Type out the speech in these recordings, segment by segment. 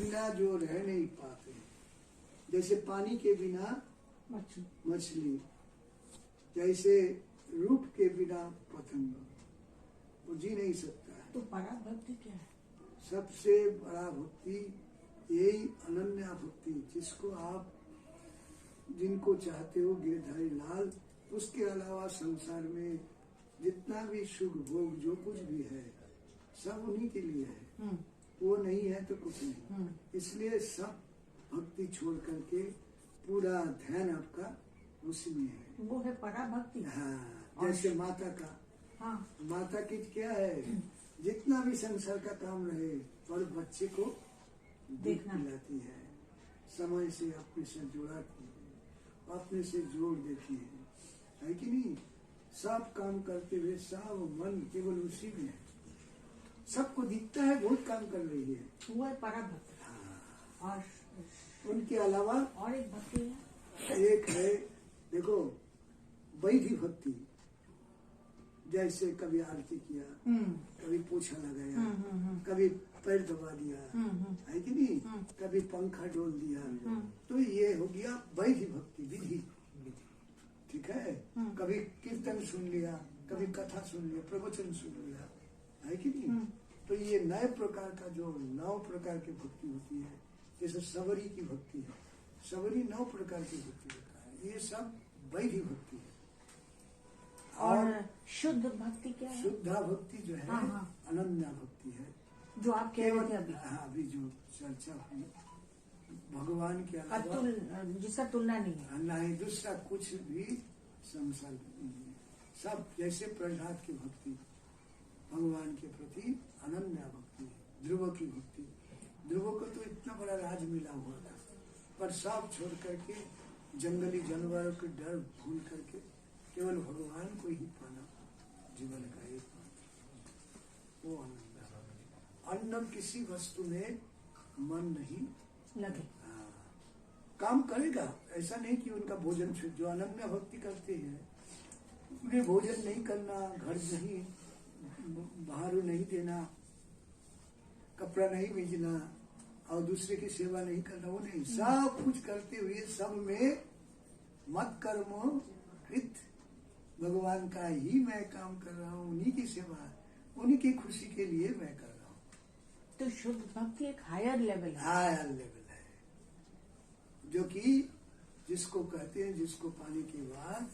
बिना जो रह नहीं पाते, जैसे पानी के बिना मछली, जैसे रूप के बिना पतंग, वो जी नहीं सकता है। तो बड़ा भक्ति क्या है? सबसे बड़ा भक्ति यही अनन्या भक्ति, जिसको आप जिनको चाहते हो गिरधारी लाल, उसके अलावा संसार में जितना भी सुख भोग जो कुछ भी है सब उन्हीं के लिए है। वो नहीं है तो कुछ नहीं। इसलिए सब भक्ति छोड़ करके पूरा ध्यान आपका उसी में है। वो है परा भक्ति। हाँ, जैसे माता का, हाँ, माता की क्या है, जितना भी संसार का काम रहे पर बच्चे को दूध पिलाती है, समय से अपने से जुड़ाती है, अपने से जोड़ देती है कि नहीं। सब काम करते हुए सब मन केवल उसी में है, सबको दिखता है बहुत काम कर रही है, वो है परा भक्ति। हाँ। और उनके अलावा और एक भक्ति है, एक है देखो वैधि भक्ति, जैसे कभी आरती किया, कभी पोछा लगाया, कभी पैर दबा दिया, है कि नहीं, कभी पंखा डोल दिया, तो ये हो गया वैधि भक्ति, विधि। ठीक है। कभी कीर्तन सुन लिया, कभी कथा सुन लिया, प्रवचन सुन लिया, है कि नहीं। तो ये नए प्रकार का जो 9 प्रकार की भक्ति होती है, जैसे सबरी की भक्ति है, सबरी 9 प्रकार की भक्ति होता है, ये सब वैधि भक्ति है। और शुद्ध भक्ति क्या है? शुद्धा भक्ति जो है, अनन्या भक्ति है, जो आप कह रहे थे अभी। हाँ, अभी जो चर्चा हुई भगवान के अलावा, जिसका तुलना नहीं है, नहीं दूसरा कुछ भी संसार नहीं है। सब जैसे प्रहलाद की भक्ति भगवान के प्रति अनन्या भक्ति है। ध्रुव की भक्ति, ध्रुव को तो इतना बड़ा राज मिला हुआ था, पर सब छोड़ करके जंगली जानवरों के डर भूल करके केवल भगवान को ही पाना जीवन का एक मात्र, वो आनंद। अन्न किसी वस्तु में मन नहीं लगे, काम करेगा, ऐसा नहीं कि उनका भोजन छूट। जो अनन्या भक्ति करते हैं उन्हें भोजन नहीं करना, घर नहीं, बाहर नहीं देना, कपड़ा नहीं भेजना और दूसरे की सेवा नहीं करना, वो नहीं, सब कुछ करते हुए सब में मत कर्मो कृत, भगवान का ही मैं काम कर रहा हूँ, उन्हीं की सेवा, उन्हीं की खुशी के लिए मैं कर रहा हूँ। तो शुद्ध भक्ति एक हायर लेवल है, हायर लेवल है, जो कि जिसको कहते हैं, जिसको पाने के बाद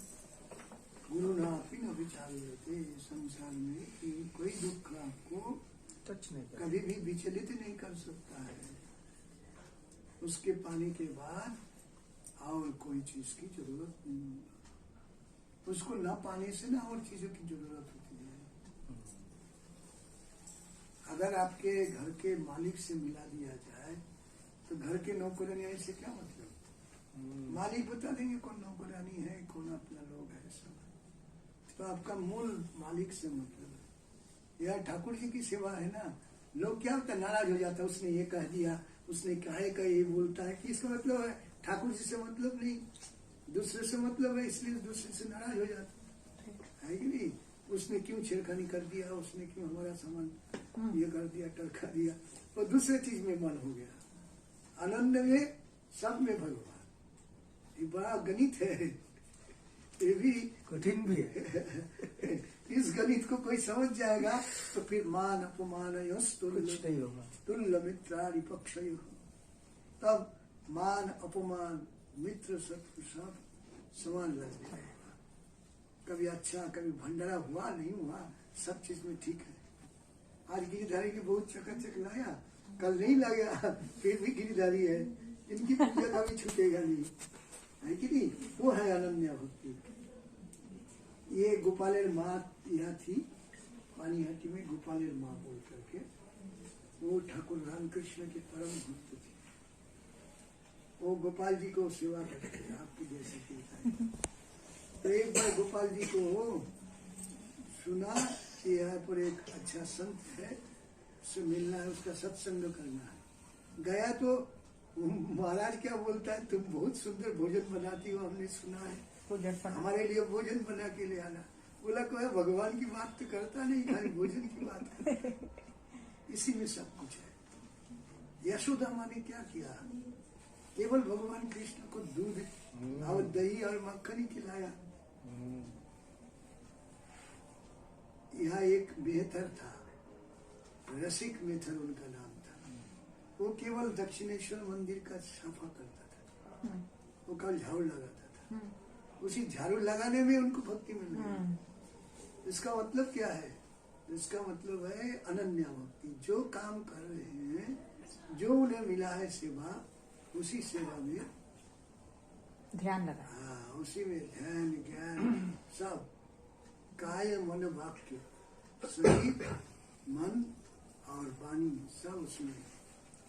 गुरु नापी न विचार लेते संसार में कि कोई दुख आपको टच नहीं कभी भी विचलित नहीं कर सकता है। उसके पाने के बाद और कोई चीज की जरूरत नहीं, उसको न पाने से ना और चीजों की जरूरत होती है। अगर आपके घर के मालिक से मिला दिया जाए तो घर के नौकरानी से क्या मतलब, मालिक बता देंगे कौन नौकरानी है, कौन अपना लोग है, सब। तो आपका मूल मालिक से मतलब है। यह ठाकुर जी की सेवा है ना, लोग क्या होता है, नाराज हो जाता है, उसने ये कह दिया, उसने कहे का ये बोलता है कि इसका मतलब है ठाकुर जी से मतलब नहीं, दूसरे से मतलब है, इसलिए दूसरे से नाराज हो जाता है कि नहीं। उसने क्यों छेड़खानी कर दिया, उसने क्यों हमारा सामान ये कर दिया, टरखा दिया, और दूसरे चीज में मन हो गया। आनंद में सब में भगवान, ये बड़ा गणित है, ये भी कठिन भी है। इस गणित को कोई समझ जाएगा तो फिर मान अपमान कुछ नहीं होगा, तुल्य मित्रारि पक्षयोः, तब मान अपमान मित्र शत्रु सब समान लग जाएगा। कभी अच्छा कभी भंडारा हुआ नहीं हुआ, सब चीज में ठीक है। आज गिरिधारी की बहुत चकाचक लाया, कल नहीं लगा, फिर भी गिरिधारी है, इनकी पूजा का भी छूटेगा नहीं, है कि नहीं। वो है अनन्या भक्ति। ये गोपालेर माँ यहाँ थी पानीहाटी में, गोपालेर माँ बोल करके, वो ठाकुर रामकृष्ण के परम भक्त थे। वो गोपाल जी को सेवा करते थे, आपकी जैसे की। तो एक बार गोपाल जी को सुना कि यहाँ पर एक अच्छा संत है, उससे मिलना है, उसका सत्संग करना है। गया तो महाराज क्या बोलता है, तुम बहुत सुंदर भोजन बनाती हो, हमने सुना है, हमारे लिए भोजन बना के ले आना। बोला कोई भगवान की बात तो करता नहीं, खाली भोजन की बात करता। इसी में सब कुछ है। यशोदा माँ ने क्या किया, केवल भगवान कृष्ण को दूध और दही और मक्खन ही खिलाया। यहाँ एक मेहतर था, रसिक मेहतर उनका नाम था। वो केवल दक्षिणेश्वर मंदिर का सफा करता था, वो कल झाड़ू लगाता था। उसी झाड़ू लगाने में उनको भक्ति मिल गई। इसका मतलब क्या है? इसका मतलब है अनन्या भक्ति। जो काम कर रहे हैं, जो उन्हें मिला है सेवा, उसी सेवा में ध्यान लगा। हाँ, उसी में ध्यान ज्ञान सब, काय मन वाक्य, शरीर मन और वाणी सब उसमें।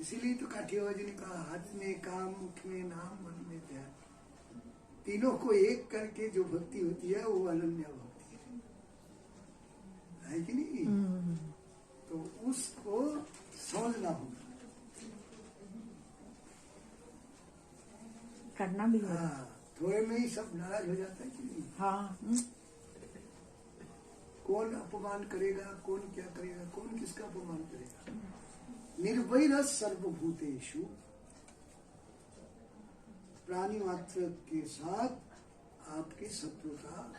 इसीलिए तो काठियावाड़ जी ने कहा, हाथ में काम, मुख में नाम, मन में ध्यान। तीनों को एक करके जो भक्ति होती है वो अनन्या भक्ति है कि नहीं? तो उसको समझना होगा। करना भी होगा। हाँ, थोड़े में ही सब नाराज हो जाता है कि नहीं? हाँ। कौन अपमान करेगा, कौन क्या करेगा, कौन किसका अपमान करेगा? निर्वैर सर्वभूतेषु, प्राणी मात्र के साथ आपकी शत्रुता